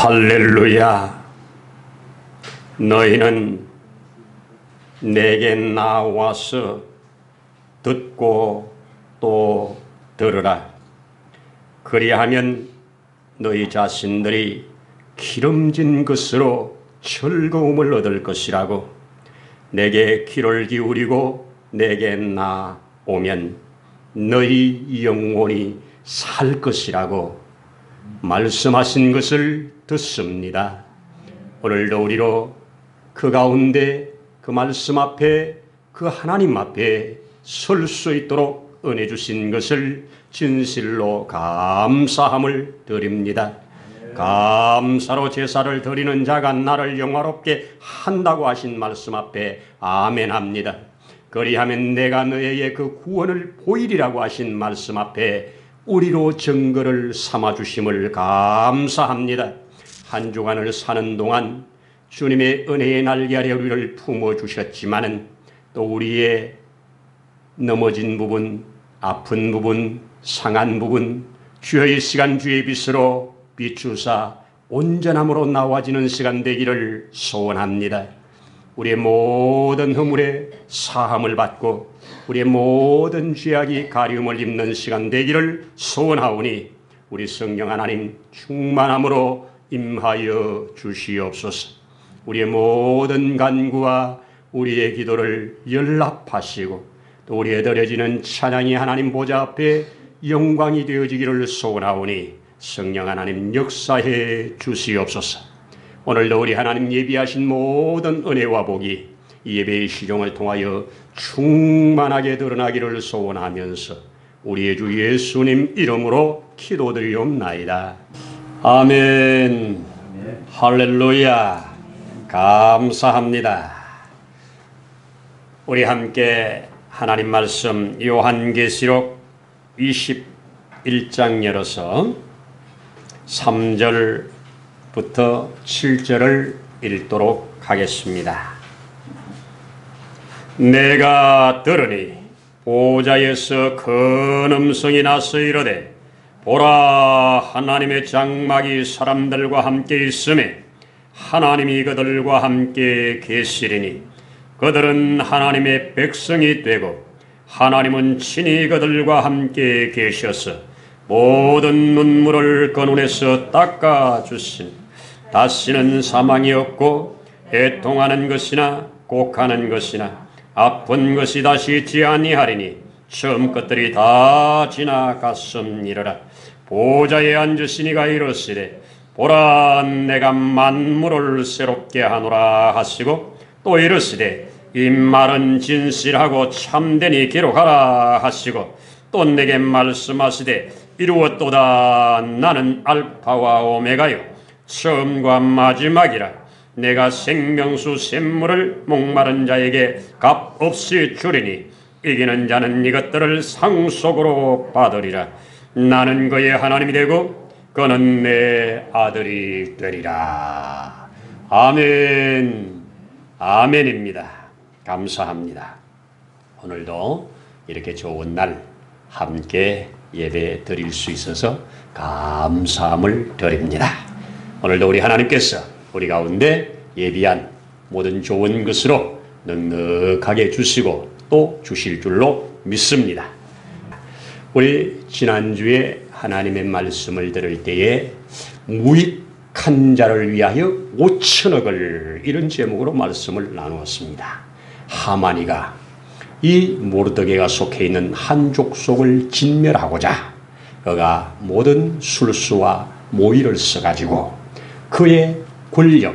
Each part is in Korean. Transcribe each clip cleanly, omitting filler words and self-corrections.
할렐루야. 너희는 내게 나와서 듣고 또 들으라. 그리하면 너희 자신들이 기름진 것으로 즐거움을 얻을 것이라고. 내게 귀를 기울이고 내게 나오면 너희 영혼이 살 것이라고 말씀하신 것을 듣습니다. 오늘도 우리로 그 가운데 그 말씀 앞에 그 하나님 앞에 설 수 있도록 은혜 주신 것을 진실로 감사함을 드립니다. 감사로 제사를 드리는 자가 나를 영화롭게 한다고 하신 말씀 앞에 아멘합니다. 그리하면 내가 너에게 그 구원을 보이리라고 하신 말씀 앞에 우리로 증거를 삼아주심을 감사합니다. 한 주간을 사는 동안 주님의 은혜의 날개 아래 우리를 품어주셨지만은 또 우리의 넘어진 부분, 아픈 부분, 상한 부분 주의 시간 주의 빛으로 비추사 온전함으로 나와지는 시간 되기를 소원합니다. 우리의 모든 허물에 사함을 받고 우리의 모든 죄악이 가리움을 입는 시간 되기를 소원하오니 우리 성령 하나님 충만함으로 임하여 주시옵소서. 우리의 모든 간구와 우리의 기도를 연락하시고 또 우리의 드려지는 찬양이 하나님 보좌 앞에 영광이 되어지기를 소원하오니 성령 하나님 역사해 주시옵소서. 오늘도 우리 하나님 예비하신 모든 은혜와 복이 이 예배의 시종을 통하여 충만하게 드러나기를 소원하면서 우리의 주 예수님 이름으로 기도드리옵나이다. 아멘. 할렐루야. 감사합니다. 우리 함께 하나님 말씀 요한계시록 21장 열어서 3절부터 7절을 읽도록 하겠습니다. 내가 들으니 보좌에서 큰 음성이 나서 이르되 보라, 하나님의 장막이 사람들과 함께 있음에 하나님이 그들과 함께 계시리니 그들은 하나님의 백성이 되고 하나님은 친히 그들과 함께 계셔서 모든 눈물을 그 눈에서 닦아주시니 다시는 사망이 없고 애통하는 것이나 곡하는 것이나 아픈 것이 다시 있지 아니하리니 처음 것들이 다 지나갔음이로라. 보좌에 앉으신 이가 이르시되 보라, 내가 만물을 새롭게 하노라 하시고 또 이르시되 이 말은 진실하고 참되니 기록하라 하시고 또 내게 말씀하시되 이루었도다. 나는 알파와 오메가요 처음과 마지막이라. 내가 생명수 샘물을 목마른 자에게 값없이 주리니 이기는 자는 이것들을 상속으로 받으리라. 나는 그의 하나님이 되고 그는 내 아들이 되리라. 아멘. 아멘입니다. 감사합니다. 오늘도 이렇게 좋은 날 함께 예배 드릴 수 있어서 감사함을 드립니다. 오늘도 우리 하나님께서 우리 가운데 예비한 모든 좋은 것으로 넉넉하게 주시고 또 주실 줄로 믿습니다. 우리 지난주에 하나님의 말씀을 들을 때에 무익한 자를 위하여 5천억을 이런 제목으로 말씀을 나누었습니다. 하만이가 이 모르드게가 속해 있는 한 족속을 진멸하고자 그가 모든 술수와 모의를 써가지고 그의 권력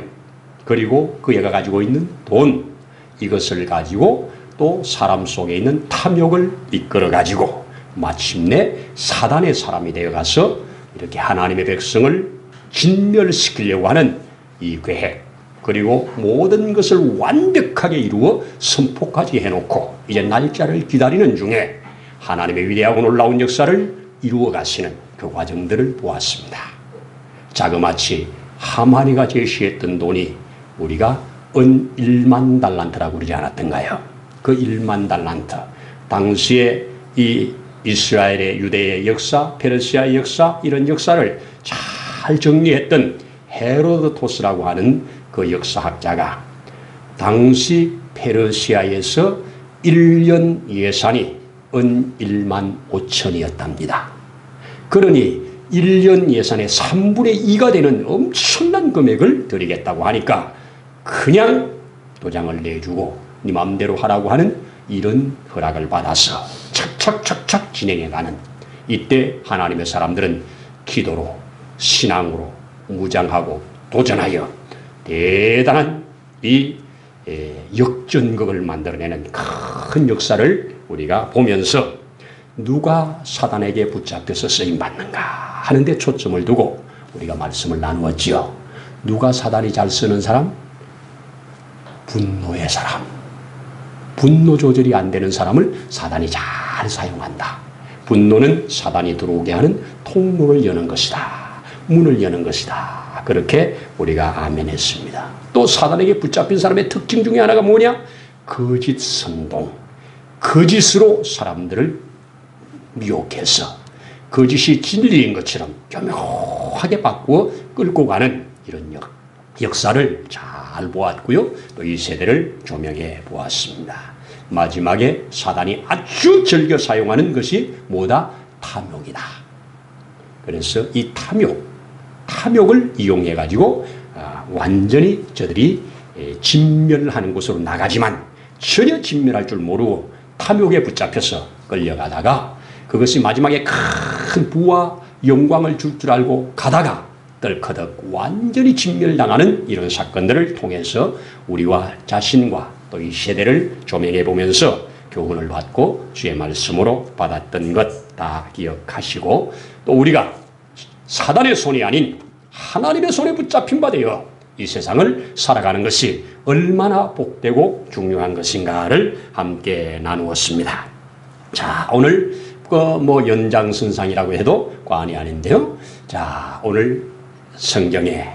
그리고 그가 가지고 있는 돈 이것을 가지고 또 사람 속에 있는 탐욕을 이끌어 가지고 마침내 사단의 사람이 되어가서 이렇게 하나님의 백성을 진멸시키려고 하는 이 계획 그리고 모든 것을 완벽하게 이루어 선포까지 해놓고 이제 날짜를 기다리는 중에 하나님의 위대하고 놀라운 역사를 이루어 가시는 그 과정들을 보았습니다. 자그마치 하만이가 제시했던 돈이 우리가 은 1만 달란트라고 그러지 않았던가요? 그 1만 달란트 당시에 이 이스라엘의 유대의 역사, 페르시아의 역사 이런 역사를 잘 정리했던 헤로도토스라고 하는 그 역사학자가 당시 페르시아에서 1년 예산이 은 1만 5천이었답니다. 그러니 1년 예산의 3분의 2가 되는 엄청난 금액을 드리겠다고 하니까 그냥 도장을 내주고 네 맘대로 하라고 하는 이런 허락을 받아서 착착착착 진행해가는, 이때 하나님의 사람들은 기도로 신앙으로 무장하고 도전하여 대단한 이 역전극을 만들어내는 큰 역사를 우리가 보면서 누가 사단에게 붙잡혀서 쓰임받는가 하는 데 초점을 두고 우리가 말씀을 나누었지요. 누가 사단이 잘 쓰는 사람? 분노의 사람. 분노 조절이 안 되는 사람을 사단이 잘 사용한다. 분노는 사단이 들어오게 하는 통로를 여는 것이다. 문을 여는 것이다. 그렇게 우리가 아멘했습니다. 또 사단에게 붙잡힌 사람의 특징 중에 하나가 뭐냐? 거짓 선동. 거짓으로 사람들을 미혹해서 거짓이 진리인 것처럼 교묘하게 바꾸어 끌고 가는 이런 역사를 잘 보았고요. 또 이 세대를 조명해 보았습니다. 마지막에 사단이 아주 즐겨 사용하는 것이 뭐다? 탐욕이다. 그래서 이 탐욕을 이용해 가지고 완전히 저들이 진멸하는 곳으로 나가지만 전혀 진멸할 줄 모르고 탐욕에 붙잡혀서 끌려가다가 그것이 마지막에 큰 부와 영광을 줄 줄 알고 가다가 떨커덕 완전히 진멸당하는 이런 사건들을 통해서 우리와 자신과 또 이 세대를 조명해 보면서 교훈을 받고 주의 말씀으로 받았던 것 다 기억하시고, 또 우리가 사단의 손이 아닌 하나님의 손에 붙잡힌 바 되어 이 세상을 살아가는 것이 얼마나 복되고 중요한 것인가를 함께 나누었습니다. 자, 오늘 연장선상이라고 해도 과언이 아닌데요. 자, 오늘 성경에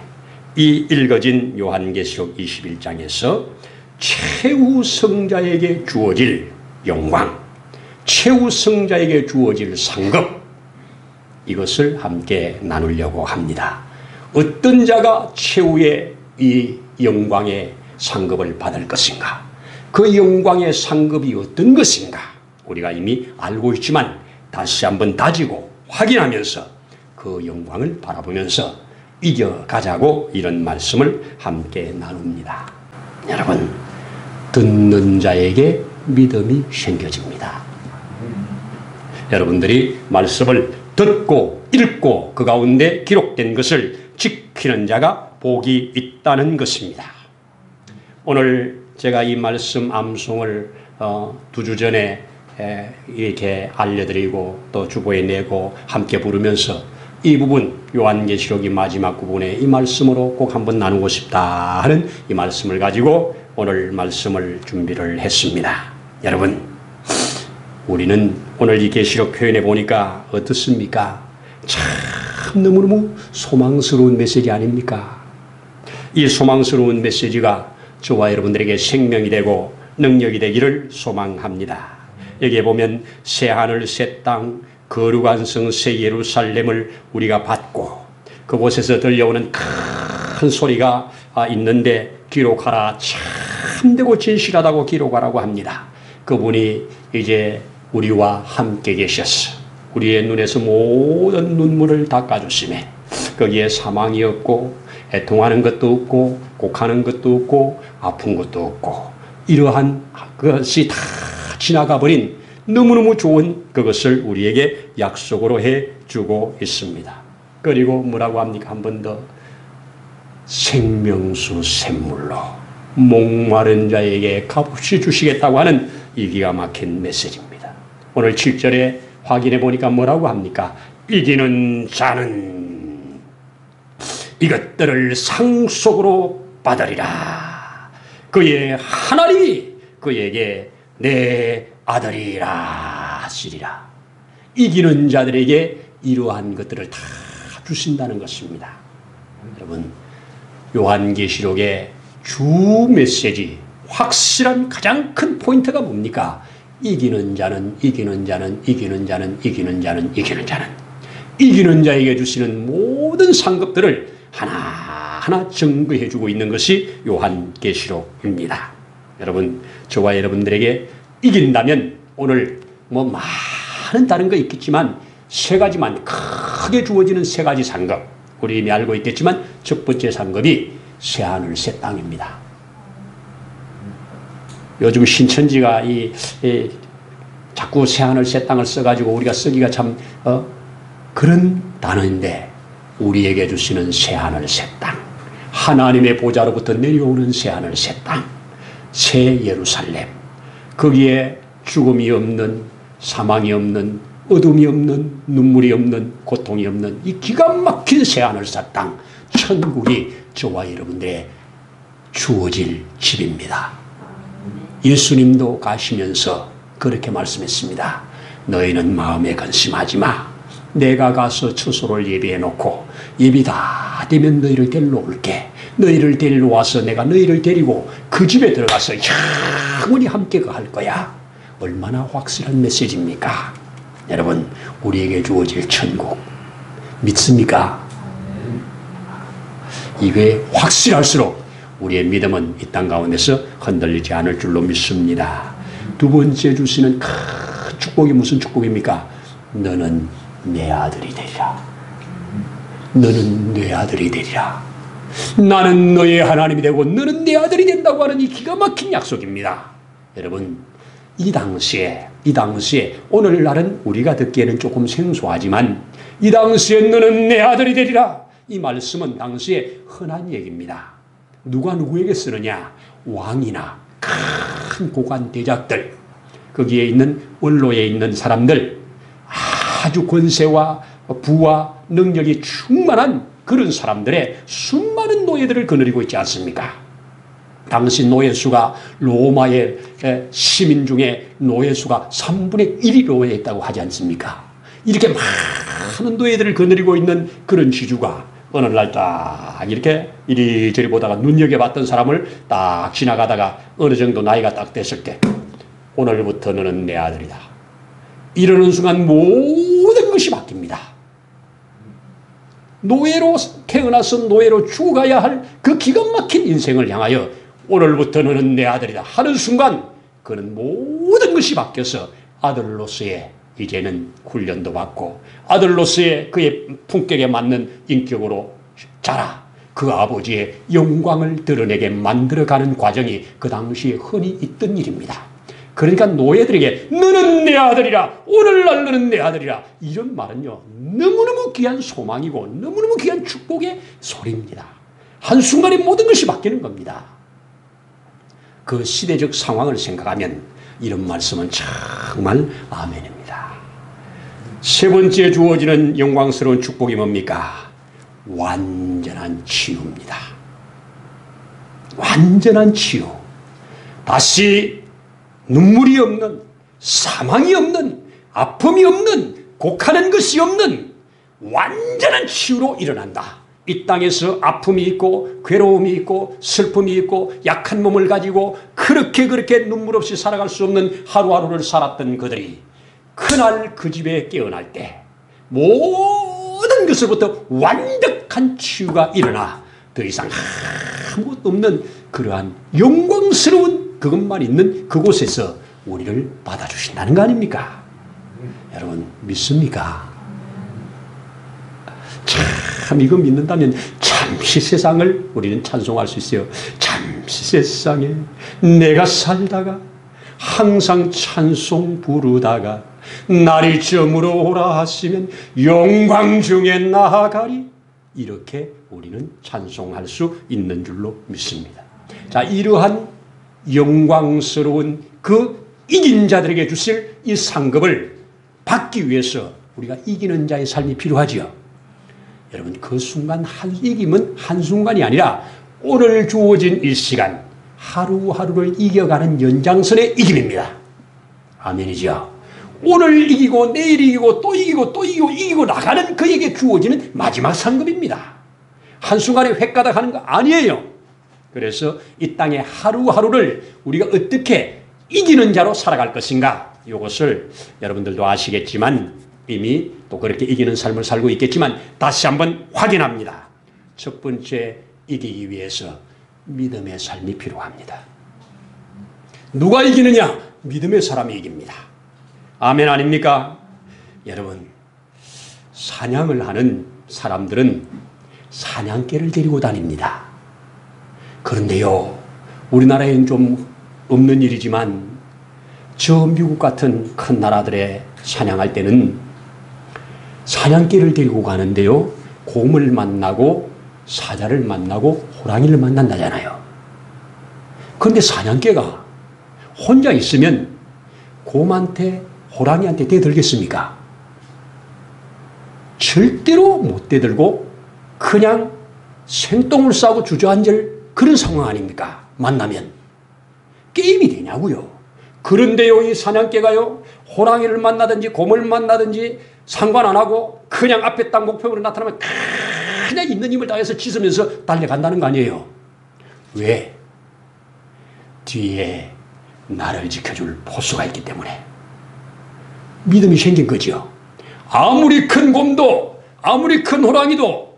이 읽어진 요한계시록 21장에서 최후 성자에게 주어질 영광, 최후 성자에게 주어질 상급, 이것을 함께 나누려고 합니다. 어떤 자가 최후의 이 영광의 상급을 받을 것인가? 그 영광의 상급이 어떤 것인가? 우리가 이미 알고 있지만 다시 한번 다지고 확인하면서 그 영광을 바라보면서 이겨가자고 이런 말씀을 함께 나눕니다. 여러분, 듣는 자에게 믿음이 생겨집니다. 여러분들이 말씀을 듣고 읽고 그 가운데 기록된 것을 지키는 자가 복이 있다는 것입니다. 오늘 제가 이 말씀 암송을 2주 전에 이렇게 알려드리고 또 주보에 내고 함께 부르면서 이 부분 요한계시록이 마지막 부분에 이 말씀으로 꼭 한번 나누고 싶다 하는 이 말씀을 가지고 오늘 말씀을 준비를 했습니다. 여러분, 우리는 오늘 이 계시록 표현해 보니까 어떻습니까? 참 너무너무 소망스러운 메시지 아닙니까? 이 소망스러운 메시지가 저와 여러분들에게 생명이 되고 능력이 되기를 소망합니다. 여기에 보면 새하늘 새 땅 거룩한 성 새 예루살렘을 우리가 받고 그곳에서 들려오는 큰 소리가 있는데 기록하라, 참되고 진실하다고 기록하라고 합니다. 그분이 이제 우리와 함께 계셔서 우리의 눈에서 모든 눈물을 닦아주시매 거기에 사망이 없고 애통하는 것도 없고 곡하는 것도 없고 아픈 것도 없고 이러한 것이 다 지나가 버린 너무너무 좋은 그것을 우리에게 약속으로 해주고 있습니다. 그리고 뭐라고 합니까? 한 번 더 생명수 샘물로 목마른 자에게 값없이 주시겠다고 하는 이 기가 막힌 메시지입니다. 오늘 7절에 확인해 보니까 뭐라고 합니까? 이기는 자는 이것들을 상속으로 받으리라. 그의 하나님이 그에게 내 아들이라 하시리라. 이기는 자들에게 이러한 것들을 다 주신다는 것입니다. 여러분, 요한계시록의 주 메시지 확실한 가장 큰 포인트가 뭡니까? 이기는 자는 이기는 자는 이기는 자는 이기는 자는 이기는 자는 이기는 자에게 주시는 모든 상급들을 하나 하나하나 증거해주고 있는 것이 요한계시록입니다. 여러분, 저와 여러분들에게 이긴다면 오늘 뭐 많은 다른 거 있겠지만 세 가지만 크게 주어지는 세 가지 상급, 우리 이미 알고 있겠지만 첫 번째 상급이 새하늘 새 땅입니다. 요즘 신천지가 자꾸 새하늘 새 땅을 써가지고 우리가 쓰기가 참 그런 단어인데, 우리에게 주시는 새하늘 새 땅, 하나님의 보좌로부터 내려오는 새하늘 새 땅, 새 예루살렘, 거기에 죽음이 없는, 사망이 없는, 어둠이 없는, 눈물이 없는, 고통이 없는 이 기가 막힌 새하늘 새 땅, 천국이 저와 여러분들의 주어질 집입니다. 예수님도 가시면서 그렇게 말씀했습니다. 너희는 마음에 근심하지 마. 내가 가서 처소를 예비해 놓고 예비 다 되면 너희를 데리러 올게. 너희를 데리러 와서 내가 너희를 데리고 그 집에 들어가서 영원히 함께 할 거야. 얼마나 확실한 메시지입니까? 여러분, 우리에게 주어질 천국 믿습니까? 이게 확실할수록 우리의 믿음은 이 땅 가운데서 흔들리지 않을 줄로 믿습니다. 두 번째 주시는 큰 축복이 무슨 축복입니까? 너는 내 아들이 되리라. 너는 내 아들이 되리라. 나는 너의 하나님이 되고 너는 내 아들이 된다고 하는 이 기가 막힌 약속입니다. 여러분, 이 당시에 오늘날은 우리가 듣기에는 조금 생소하지만 이 당시에 너는 내 아들이 되리라, 이 말씀은 당시에 흔한 얘기입니다. 누가 누구에게 쓰느냐? 왕이나 큰 고관 대작들, 거기에 있는 원로에 있는 사람들, 아주 권세와 부와 능력이 충만한 그런 사람들의 수많은 노예들을 거느리고 있지 않습니까? 당시 노예수가, 로마의 시민 중에 노예수가 3분의 1이 노예했다고 하지 않습니까? 이렇게 많은 노예들을 거느리고 있는 그런 지주가 어느 날 딱 이렇게 이리저리 보다가 눈여겨봤던 사람을 딱 지나가다가 어느 정도 나이가 딱 됐을 때, 오늘부터 너는 내 아들이다, 이러는 순간 모든 것이 바뀝니다. 노예로 태어나서 노예로 죽어가야 할 그 기가 막힌 인생을 향하여 오늘부터 너는 내 아들이다 하는 순간 그는 모든 것이 바뀌어서 아들로서의 이제는 훈련도 받고 아들로서의 그의 품격에 맞는 인격으로 자라 그 아버지의 영광을 드러내게 만들어가는 과정이 그 당시에 흔히 있던 일입니다. 그러니까 노예들에게 너는 내 아들이라, 오늘날 너는 내 아들이라, 이런 말은요 너무너무 귀한 소망이고 너무너무 귀한 축복의 소리입니다. 한순간에 모든 것이 바뀌는 겁니다. 그 시대적 상황을 생각하면 이런 말씀은 정말 아멘입니다. 세 번째 주어지는 영광스러운 축복이 뭡니까? 완전한 치유입니다. 완전한 치유. 다시 눈물이 없는, 사망이 없는, 아픔이 없는, 곡하는 것이 없는 완전한 치유로 일어난다. 이 땅에서 아픔이 있고 괴로움이 있고 슬픔이 있고 약한 몸을 가지고 그렇게 눈물 없이 살아갈 수 없는 하루하루를 살았던 그들이 그날 그 집에 깨어날 때 모든 것으로부터 완벽한 치유가 일어나 더 이상 아무것도 없는 그러한 영광스러운 그것만 있는 그곳에서 우리를 받아주신다는 거 아닙니까? 여러분 믿습니까? 참 이거 믿는다면 잠시 세상을 우리는 찬송할 수 있어요. 잠시 세상에 내가 살다가 항상 찬송 부르다가 날이 저물어오라 하시면 영광 중에 나아가리, 이렇게 우리는 찬송할 수 있는 줄로 믿습니다. 자, 이러한 영광스러운 그 이긴 자들에게 주실 이 상급을 받기 위해서 우리가 이기는 자의 삶이 필요하지요. 여러분 그 순간 이김은 한순간이 아니라 오늘 주어진 이 시간 하루하루를 이겨가는 연장선의 이김입니다. 아멘이죠. 오늘 이기고 내일 이기고 또 이기고 또 이기고 나가는 그에게 주어지는 마지막 상급입니다. 한순간에 획가닥 하는 거 아니에요. 그래서 이 땅의 하루하루를 우리가 어떻게 이기는 자로 살아갈 것인가, 이것을 여러분들도 아시겠지만 이미 또 그렇게 이기는 삶을 살고 있겠지만 다시 한번 확인합니다. 첫 번째 이기기 위해서 믿음의 삶이 필요합니다. 누가 이기느냐? 믿음의 사람이 이깁니다. 아멘 아닙니까? 여러분, 사냥을 하는 사람들은 사냥개를 데리고 다닙니다. 그런데요, 우리나라에는 좀 없는 일이지만 저 미국 같은 큰 나라들에 사냥할 때는 사냥개를 데리고 가는데요, 곰을 만나고 사자를 만나고 호랑이를 만난다잖아요. 그런데 사냥개가 혼자 있으면 곰한테 호랑이한테 대들겠습니까? 절대로 못 대들고 그냥 생똥을 싸고 주저앉을 그런 상황 아닙니까? 만나면 게임이 되냐고요. 그런데요, 이 사냥개가요, 호랑이를 만나든지 곰을 만나든지 상관 안 하고 그냥 앞에 딱 목표물로 나타나면 그냥 있는 힘을 다해서 짖으면서 달려간다는 거 아니에요. 왜? 뒤에 나를 지켜줄 보수가 있기 때문에. 믿음이 생긴 거죠. 아무리 큰 곰도 아무리 큰 호랑이도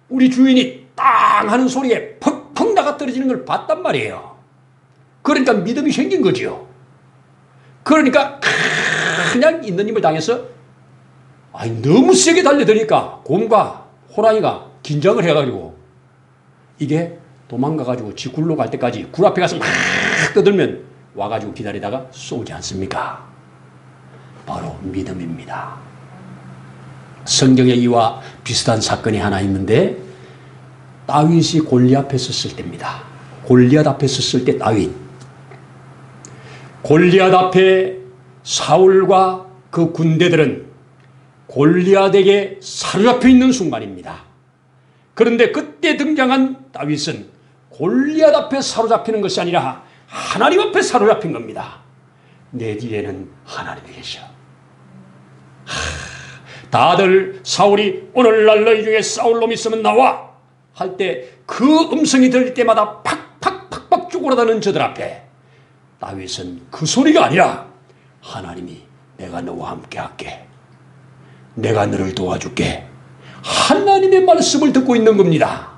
우리 주인이 땅 하는 소리에 퍽퍽 나가 떨어지는 걸 봤단 말이에요. 그러니까 믿음이 생긴 거죠. 그러니까 그냥 있는 힘을 당해서 너무 세게 달려드니까 곰과 호랑이가 긴장을 해가지고 이게 도망가가지고 지 굴로 갈 때까지 굴 앞에 가서 막 떠들면 와가지고 기다리다가 쏘지 않습니까? 바로 믿음입니다. 성경에 이와 비슷한 사건이 하나 있는데 다윗이 골리앗 앞에 섰을 때입니다. 골리앗 앞에 섰을 때 다윗. 골리앗 앞에 사울과 그 군대들은 골리앗에게 사로잡혀 있는 순간입니다. 그런데 그때 등장한 다윗은 골리앗 앞에 사로잡히는 것이 아니라 하나님 앞에 사로잡힌 겁니다. 내 뒤에는 하나님이 계셔. 다들 사울이 오늘날 너희 중에 싸울 놈 있으면 나와 할 때 그 음성이 들릴 때마다 팍팍팍팍 쪼그라드는 저들 앞에 다윗은 그 소리가 아니라 하나님이 내가 너와 함께 할게. 내가 너를 도와줄게. 하나님의 말씀을 듣고 있는 겁니다.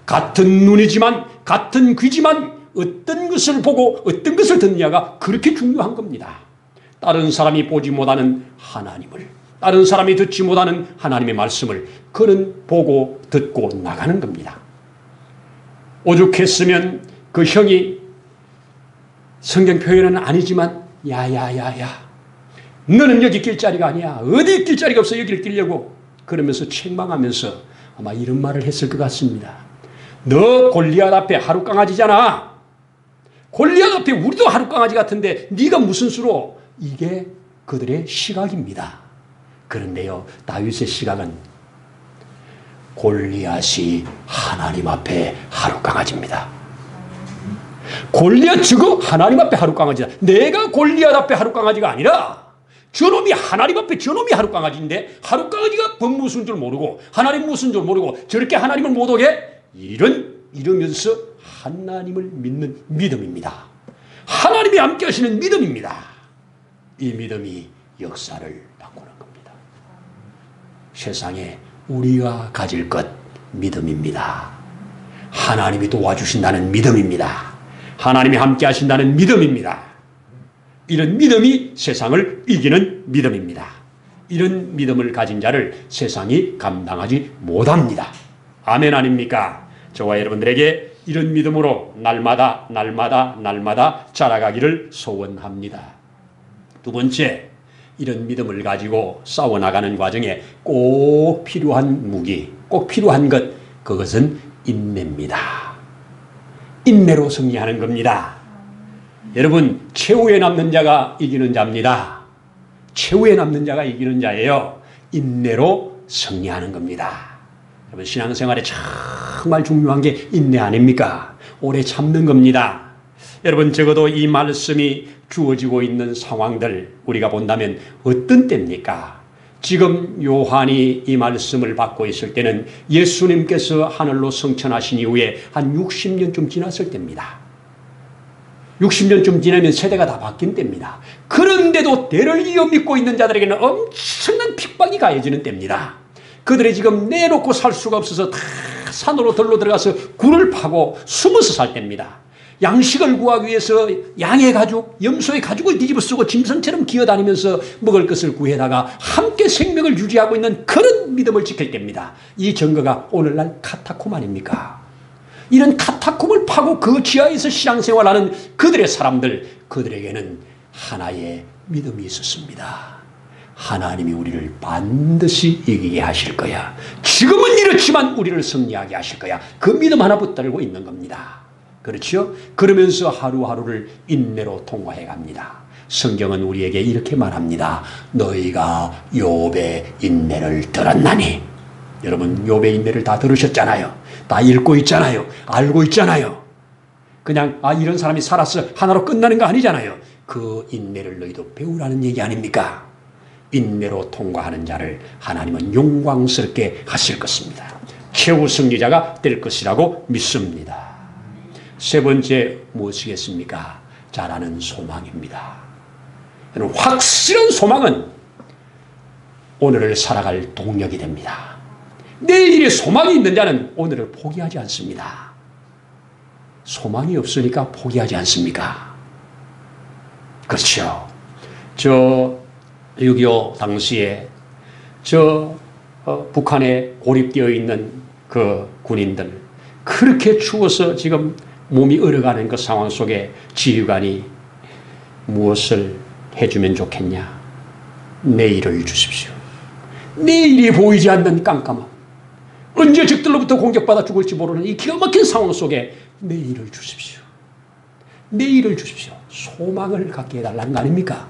같은 눈이지만 같은 귀지만 어떤 것을 보고 어떤 것을 듣느냐가 그렇게 중요한 겁니다. 다른 사람이 보지 못하는 하나님을, 다른 사람이 듣지 못하는 하나님의 말씀을 그는 보고 듣고 나가는 겁니다. 오죽했으면 그 형이 성경 표현은 아니지만 야야야야 너는 여기 낄 자리가 아니야. 어디 낄 자리가 없어 여기를 끼려고 그러면서 책망하면서 아마 이런 말을 했을 것 같습니다. 너 골리앗 앞에 하룻강아지잖아. 골리앗 앞에 우리도 하룻강아지 같은데 네가 무슨 수로. 이게 그들의 시각입니다. 그런데요, 다윗의 시각은 골리앗이 하나님 앞에 하룻강아지입니다. 골리앗 저거 하나님 앞에 하룻강아지다. 내가 골리앗 앞에 하룻강아지가 아니라 저놈이 하나님 앞에 저놈이 하룻강아지인데 하룻강아지가 법 무슨 줄 모르고 하나님 무슨 줄 모르고 저렇게 하나님을 못 오게 이러면서 하나님을 믿는 믿음입니다. 하나님이 함께 하시는 믿음입니다. 이 믿음이 역사를 바꾸는 겁니다. 세상에 우리가 가질 것 믿음입니다. 하나님이 도와주신다는 믿음입니다. 하나님이 함께 하신다는 믿음입니다. 이런 믿음이 세상을 이기는 믿음입니다. 이런 믿음을 가진 자를 세상이 감당하지 못합니다. 아멘 아닙니까? 저와 여러분들에게 이런 믿음으로 날마다 자라가기를 소원합니다. 두 번째, 이런 믿음을 가지고 싸워나가는 과정에 꼭 필요한 무기, 꼭 필요한 것, 그것은 인내입니다. 인내로 승리하는 겁니다. 여러분, 최후에 남는 자가 이기는 자입니다. 최후에 남는 자가 이기는 자예요. 인내로 승리하는 겁니다. 여러분, 신앙생활에 정말 중요한 게 인내 아닙니까? 오래 참는 겁니다. 여러분, 적어도 이 말씀이 주어지고 있는 상황들 우리가 본다면 어떤 때입니까? 지금 요한이 이 말씀을 받고 있을 때는 예수님께서 하늘로 승천하신 이후에 한 60년쯤 지났을 때입니다. 60년쯤 지나면 세대가 다 바뀐 때입니다. 그런데도 대를 이어 믿고 있는 자들에게는 엄청난 핍박이 가해지는 때입니다. 그들이 지금 내놓고 살 수가 없어서 다 산으로 들로 들어가서 굴을 파고 숨어서 살 때입니다. 양식을 구하기 위해서 양의 가죽, 염소의 가죽을 뒤집어 쓰고 짐승처럼 기어다니면서 먹을 것을 구해다가 함께 생명을 유지하고 있는 그런 믿음을 지킬 때입니다. 이 증거가 오늘날 카타콤 아닙니까? 이런 카타콤을 파고 그 지하에서 신앙생활하는 그들의 사람들, 그들에게는 하나의 믿음이 있었습니다. 하나님이 우리를 반드시 이기게 하실 거야. 지금은 이렇지만 우리를 승리하게 하실 거야. 그 믿음 하나 붙들고 있는 겁니다. 그렇죠? 그러면서 하루하루를 인내로 통과해 갑니다. 성경은 우리에게 이렇게 말합니다. 너희가 욥의 인내를 들었나니. 여러분 욥의 인내를 다 들으셨잖아요. 다 읽고 있잖아요. 알고 있잖아요. 그냥 이런 사람이 살았어 하나로 끝나는 거 아니잖아요. 그 인내를 너희도 배우라는 얘기 아닙니까? 인내로 통과하는 자를 하나님은 영광스럽게 하실 것입니다. 최후 승리자가 될 것이라고 믿습니다. 세 번째 무엇이겠습니까? 자라는 소망입니다. 확실한 소망은 오늘을 살아갈 동력이 됩니다. 내일의 소망이 있는 자는 오늘을 포기하지 않습니다. 소망이 없으니까 포기하지 않습니까? 그렇죠. 6.25 당시에 북한에 고립되어 있는 그 군인들, 그렇게 추워서 지금 몸이 얼어가는 그 상황 속에 지휘관이 무엇을 해주면 좋겠냐? 내일을 주십시오. 내일이 보이지 않는 깜깜함, 언제 적들로부터 공격받아 죽을지 모르는 이 기가 막힌 상황 속에 내일을 주십시오. 내일을 주십시오. 소망을 갖게 해달라는 거 아닙니까?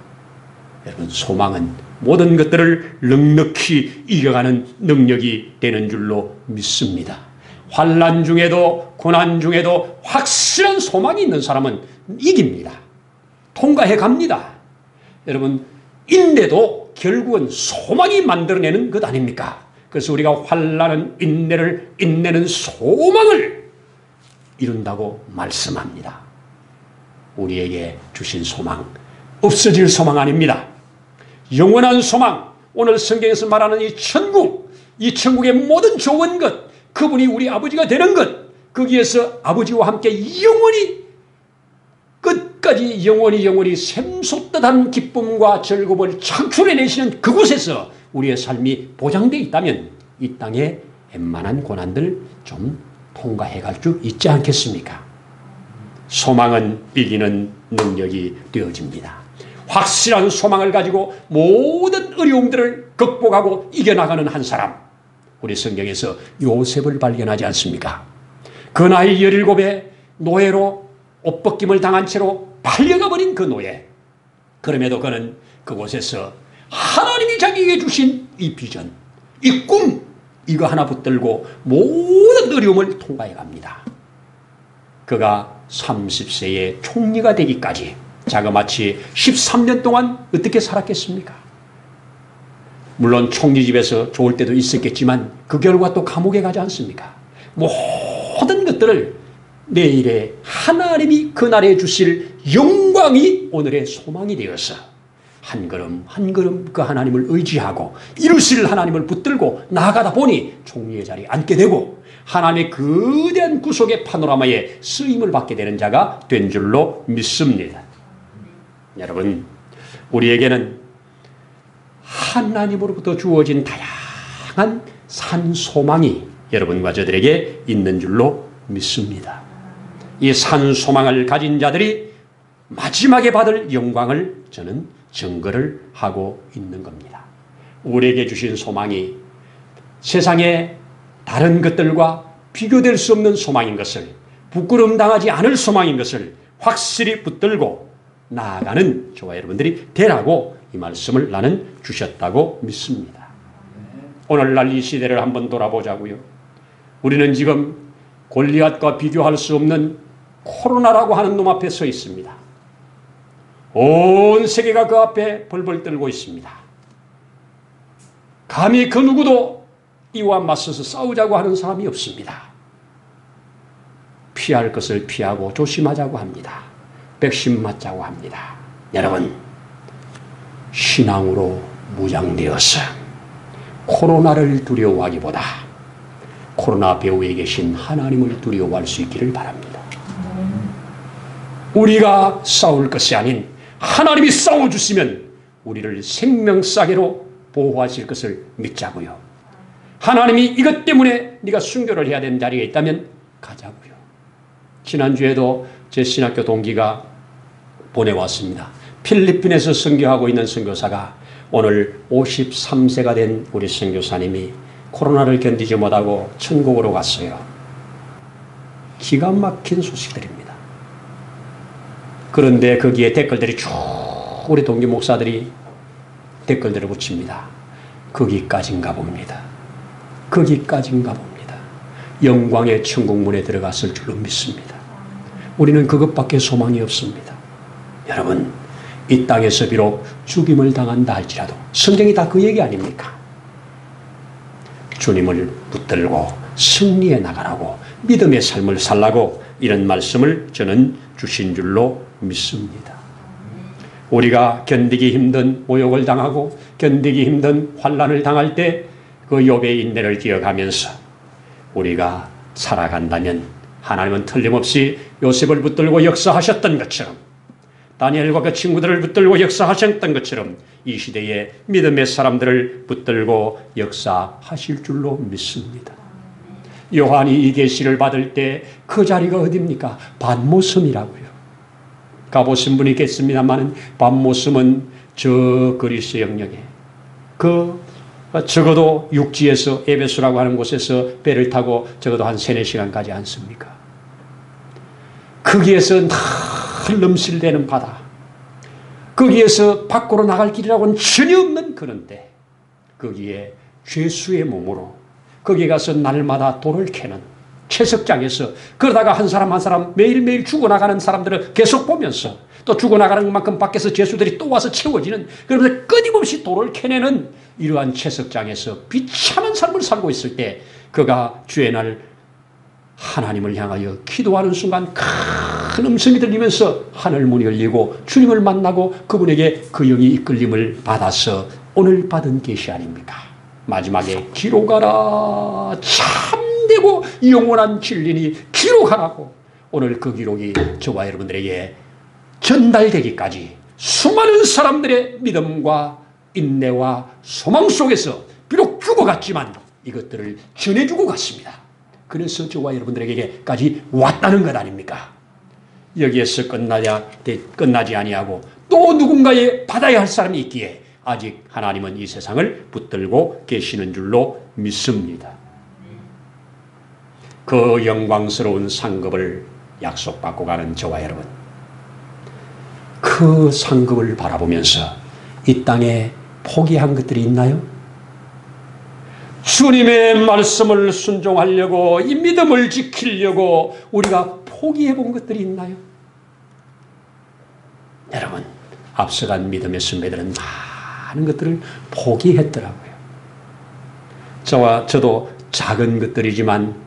여러분, 소망은 모든 것들을 넉넉히 이겨가는 능력이 되는 줄로 믿습니다. 환난 중에도 고난 중에도 확실한 소망이 있는 사람은 이깁니다. 통과해 갑니다. 여러분, 인내도 결국은 소망이 만들어내는 것 아닙니까? 그래서 우리가 환난은 인내는 소망을 이룬다고 말씀합니다. 우리에게 주신 소망, 없어질 소망 아닙니다. 영원한 소망, 오늘 성경에서 말하는 이 천국의 모든 좋은 것, 그분이 우리 아버지가 되는 것, 거기에서 아버지와 함께 영원히 끝까지 영원히 샘솟듯한 기쁨과 즐거움을 창출해내시는 그곳에서 우리의 삶이 보장되어 있다면 이 땅의 웬만한 고난들 좀 통과해갈 수 있지 않겠습니까? 소망은 이기는 능력이 되어집니다. 확실한 소망을 가지고 모든 어려움들을 극복하고 이겨나가는 한 사람, 우리 성경에서 요셉을 발견하지 않습니까? 그 나이 17에 노예로 옷벗김을 당한 채로 팔려가 버린 그 노예, 그럼에도 그는 그곳에서 하나님이 자기에게 주신 이 비전, 이 꿈, 이거 하나 붙들고 모든 어려움을 통과해 갑니다. 그가 30세의 총리가 되기까지 자그마치 13년 동안 어떻게 살았겠습니까? 물론 총리집에서 좋을 때도 있었겠지만 그 결과 또 감옥에 가지 않습니까? 모든 것들을 내일에 하나님이 그날에 주실 영광이 오늘의 소망이 되어서 한 걸음 한 걸음 그 하나님을 의지하고 이루실 하나님을 붙들고 나아가다 보니 총리의 자리에 앉게 되고 하나님의 거대한 구속의 파노라마에 쓰임을 받게 되는 자가 된 줄로 믿습니다. 여러분, 우리에게는 하나님으로부터 주어진 다양한 산 소망이 여러분과 저들에게 있는 줄로 믿습니다. 이 산 소망을 가진 자들이 마지막에 받을 영광을 저는 증거를 하고 있는 겁니다. 우리에게 주신 소망이 세상의 다른 것들과 비교될 수 없는 소망인 것을, 부끄러움 당하지 않을 소망인 것을 확실히 붙들고 나아가는 저와 여러분들이 되라고 이 말씀을 나는 주셨다고 믿습니다. 오늘날 이 시대를 한번 돌아보자고요. 우리는 지금 골리앗과 비교할 수 없는 코로나라고 하는 놈 앞에 서 있습니다. 온 세계가 그 앞에 벌벌 떨고 있습니다. 감히 그 누구도 이와 맞서서 싸우자고 하는 사람이 없습니다. 피할 것을 피하고 조심하자고 합니다. 백신 맞자고 합니다. 여러분, 신앙으로 무장되어서 코로나를 두려워하기보다 코로나 배후에 계신 하나님을 두려워할 수 있기를 바랍니다. 우리가 싸울 것이 아닌 하나님이 싸워주시면 우리를 생명싸개로 보호하실 것을 믿자고요. 하나님이 이것 때문에 네가 순교를 해야 되는 자리에 있다면 가자고요. 지난주에도 제 신학교 동기가 보내왔습니다. 필리핀에서 선교하고 있는 선교사가 오늘 53세가 된 우리 선교사님이 코로나를 견디지 못하고 천국으로 갔어요. 기가 막힌 소식들입니다. 그런데 거기에 댓글들이 쭉 우리 동기 목사들이 댓글들을 붙입니다. 거기까지인가 봅니다. 거기까지인가 봅니다. 영광의 천국문에 들어갔을 줄로 믿습니다. 우리는 그것밖에 소망이 없습니다. 여러분, 이 땅에서 비록 죽임을 당한다 할지라도 성경이 다 그 얘기 아닙니까? 주님을 붙들고 승리해 나가라고, 믿음의 삶을 살라고 이런 말씀을 저는 주신 줄로 믿습니다. 우리가 견디기 힘든 모욕을 당하고 견디기 힘든 환난을 당할 때 그 욥의 인내를 기억하면서 우리가 살아간다면 하나님은 틀림없이 요셉을 붙들고 역사하셨던 것처럼, 다니엘과 그 친구들을 붙들고 역사하셨던 것처럼 이 시대의 믿음의 사람들을 붙들고 역사하실 줄로 믿습니다. 요한이 이 계시를 받을 때 그 자리가 어디입니까? 반모섬이라고요. 가보신 분이 있겠습니다만 반모섬은 저 그리스 영역에 적어도 육지에서 에베소라고 하는 곳에서 배를 타고 적어도 한 3-4시간 가지 않습니까? 거기에서 늘 넘실대는 바다, 거기에서 밖으로 나갈 길이라고는 전혀 없는 그런데 거기에 죄수의 몸으로 거기 가서 날마다 돌을 캐는 채석장에서, 그러다가 한 사람 한 사람 매일매일 죽어나가는 사람들을 계속 보면서 또 죽어나가는 것만큼 밖에서 죄수들이 또 와서 채워지는, 그러면서 끊임없이 돌을 캐내는 이러한 채석장에서 비참한 삶을 살고 있을 때 그가 주의 날 하나님을 향하여 기도하는 순간 큰 음성이 들리면서 하늘 문이 열리고 주님을 만나고 그분에게 그 영이 이끌림을 받아서 오늘 받은 계시 아닙니까? 마지막에 기록하라, 참되고 영원한 진리니 기록하라고. 오늘 그 기록이 저와 여러분들에게 전달되기까지 수많은 사람들의 믿음과 인내와 소망 속에서 비록 죽어갔지만 이것들을 전해주고 갔습니다. 그래서 저와 여러분들에게까지 왔다는 것 아닙니까? 여기에서 끝나지 아니하고 또 누군가에 받아야 할 사람이 있기에 아직 하나님은 이 세상을 붙들고 계시는 줄로 믿습니다. 그 영광스러운 상급을 약속받고 가는 저와 여러분, 그 상급을 바라보면서 이 땅에 포기한 것들이 있나요? 주님의 말씀을 순종하려고, 이 믿음을 지키려고 우리가 포기해 본 것들이 있나요? 여러분, 앞서간 믿음의 선배들은 많은 것들을 포기했더라고요. 저도 작은 것들이지만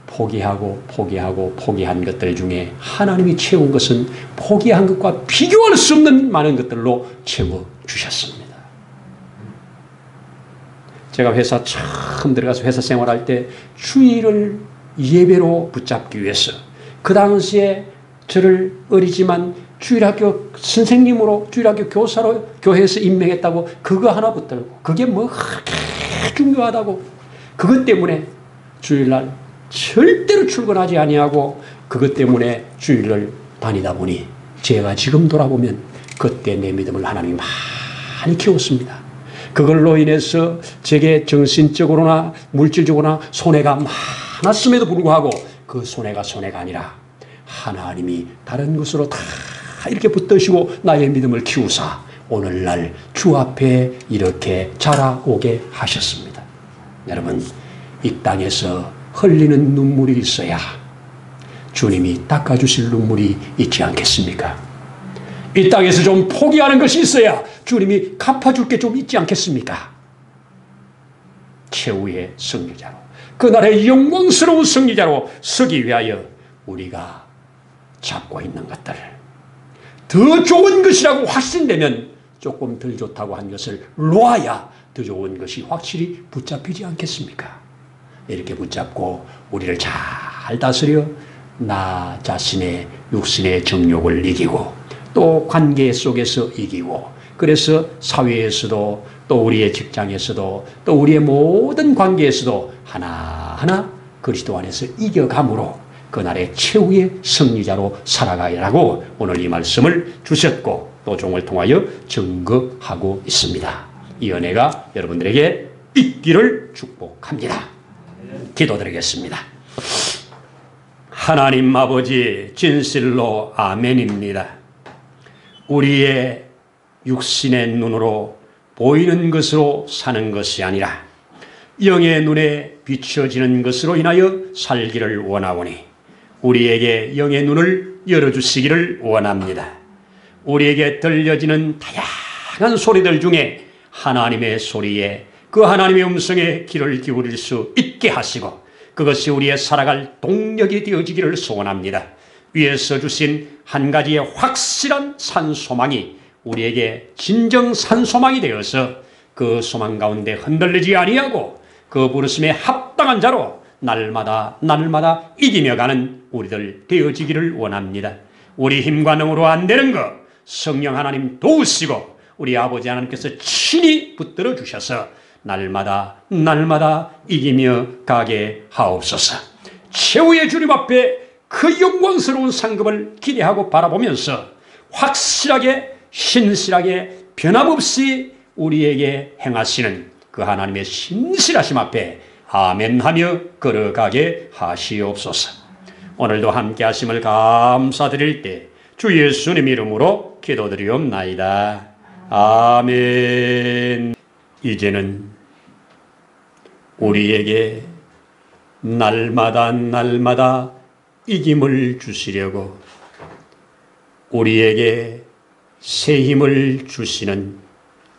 포기한 것들 중에 하나님이 채운 것은 포기한 것과 비교할 수 없는 많은 것들로 채워주셨습니다. 제가 회사 처음 들어가서 회사 생활할 때 주일을 예배로 붙잡기 위해서 그 당시에 저를 어리지만 주일학교 선생님으로, 주일학교 교사로 교회에서 임명했다고 그거 하나 붙들고, 그게 뭐 그렇게 중요하다고 그것 때문에 주일날 절대로 출근하지 아니하고 그것 때문에 주일을 다니다 보니 제가 지금 돌아보면 그때 내 믿음을 하나님이 많이 키웠습니다. 그걸로 인해서 제게 정신적으로나 물질적으로나 손해가 많았음에도 불구하고 그 손해가 아니라 하나님이 다른 것으로 다 이렇게 붙드시고 나의 믿음을 키우사 오늘날 주 앞에 이렇게 자라오게 하셨습니다. 여러분, 이 땅에서 흘리는 눈물이 있어야 주님이 닦아주실 눈물이 있지 않겠습니까? 이 땅에서 좀 포기하는 것이 있어야 주님이 갚아줄 게 좀 있지 않겠습니까? 최후의 승리자로, 그날의 영광스러운 승리자로 서기 위하여 우리가 잡고 있는 것들을 더 좋은 것이라고 확신되면 조금 덜 좋다고 한 것을 놓아야 더 좋은 것이 확실히 붙잡히지 않겠습니까? 이렇게 붙잡고 우리를 잘 다스려 나 자신의 육신의 정욕을 이기고 또 관계 속에서 이기고 그래서 사회에서도 또 우리의 직장에서도 또 우리의 모든 관계에서도 하나하나 그리스도 안에서 이겨감으로 그날의 최후의 승리자로 살아가라고 오늘 이 말씀을 주셨고 또 종을 통하여 증거하고 있습니다. 이 은혜가 여러분들에게 있기를 축복합니다. 기도드리겠습니다. 하나님 아버지 진실로 아멘입니다. 우리의 육신의 눈으로 보이는 것으로 사는 것이 아니라 영의 눈에 비춰지는 것으로 인하여 살기를 원하오니 우리에게 영의 눈을 열어주시기를 원합니다. 우리에게 들려지는 다양한 소리들 중에 하나님의 소리에 그 하나님의 음성에 귀를 기울일 수 있게 하시고 그것이 우리의 살아갈 동력이 되어지기를 소원합니다. 위에서 주신 한 가지의 확실한 산소망이 우리에게 진정 산소망이 되어서 그 소망 가운데 흔들리지 아니하고 그 부르심에 합당한 자로 날마다 이기며 가는 우리들 되어지기를 원합니다. 우리 힘과 능으로 안 되는 것 성령 하나님 도우시고 우리 아버지 하나님께서 친히 붙들어 주셔서 날마다 이기며 가게 하옵소서. 최후의 주님 앞에 그 영광스러운 상급을 기대하고 바라보면서 확실하게 신실하게 변함없이 우리에게 행하시는 그 하나님의 신실하심 앞에 아멘하며 걸어가게 하시옵소서. 오늘도 함께 하심을 감사드릴 때 주 예수님 이름으로 기도드리옵나이다. 아멘. 이제는 우리에게 날마다 이김을 주시려고 우리에게 새 힘을 주시는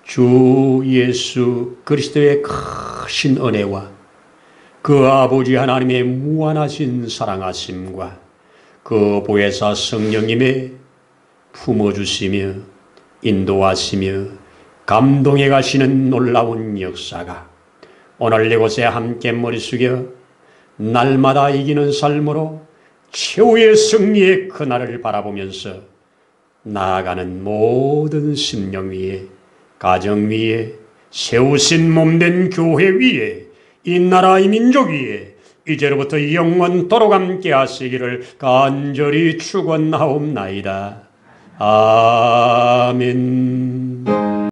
주 예수 그리스도의 크신 은혜와 그 아버지 하나님의 무한하신 사랑하심과 그 보혜사 성령님의 품어주시며 인도하시며 감동해 가시는 놀라운 역사가 오늘 이곳에 함께 머리 숙여 날마다 이기는 삶으로 최후의 승리의 그날을 바라보면서 나아가는 모든 심령 위에 가정 위에 세우신 몸된 교회 위에 이 나라 이 민족 위에 이제로부터 영원토록 함께 하시기를 간절히 축원하옵나이다. 아멘.